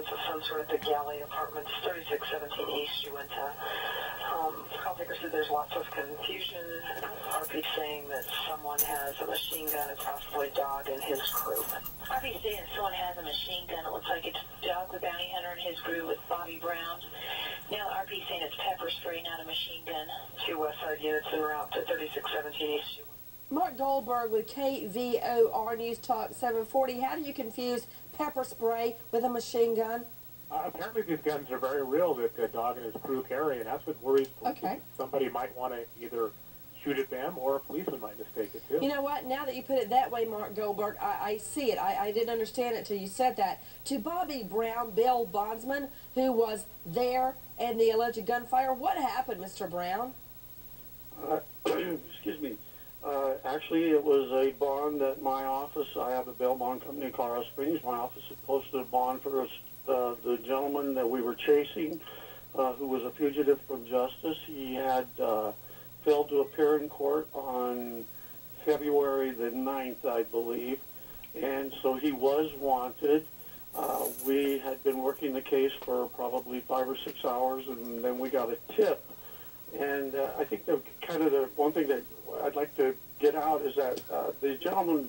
residence of some sort at the Galley Apartments, 3617 East. You went to call taker said there's lots of confusion. RP saying that someone has a machine gun. It's possibly Dog and his crew. RP saying that someone has a machine gun. It looks like it's Dog the Bounty Hunter and his crew with Bobby Brown. Now RP saying it's pepper spray, not a machine gun. 2 West Side units en route to 3617 East. Mark Goldberg with KVOR News Talk 740. How do you confuse pepper spray with a machine gun? Apparently these guns are very real that Dog and his crew carry, and that's what worries Okay. Somebody might want to either shoot at them or a policeman might mistake it too. You know what? Now that you put it that way, Mark Goldberg, I see it. I didn't understand it till you said that. To Bobby Brown, bail bondsman, who was there in the alleged gunfire, what happened, Mr. Brown? Excuse me. Actually, it was a bond that my office, I have a bail bond company in Colorado Springs. My office had posted a bond for the gentleman that we were chasing, who was a fugitive from justice. He had failed to appear in court on February the 9th, I believe, and so he was wanted. We had been working the case for probably 5 or 6 hours, and then we got a tip. And I think the one thing that I'd like to get out is that the gentleman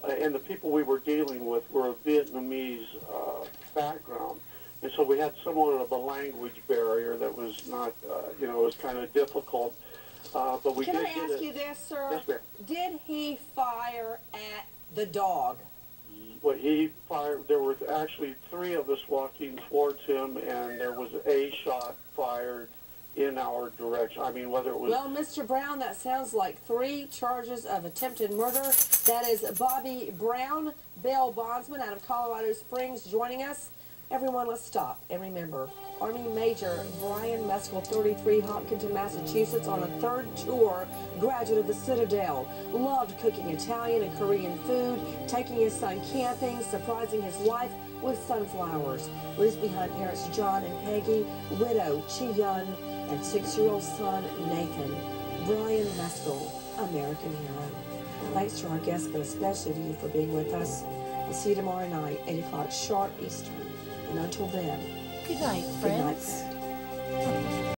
and the people we were dealing with were of Vietnamese background. And so we had somewhat of a language barrier that was not, it was kind of difficult. But we Can did I ask you this, sir? Yes, ma'am. Did he fire at the dog? Well, he fired. There were actually 3 of us walking towards him, and there was a shot fired in our direction. I mean, whether it was... Well, Mr. Brown, that sounds like 3 charges of attempted murder. That is Bobby Brown, bail bondsman out of Colorado Springs, joining us. Everyone, let's stop and remember, Army Major Brian Meskel, 33, Hopkinton, Massachusetts, on a 3rd tour, graduate of the Citadel. Loved cooking Italian and Korean food, taking his son camping, surprising his wife with sunflowers. Leaves behind parents John and Peggy, widow Chi-Yun, and 6-year-old son Nathan. Brian Meskel, American hero. Thanks to our guests, but especially to you for being with us. We'll see you tomorrow night, 8 o'clock sharp Eastern. And until then, good night, friends. Good night, friend.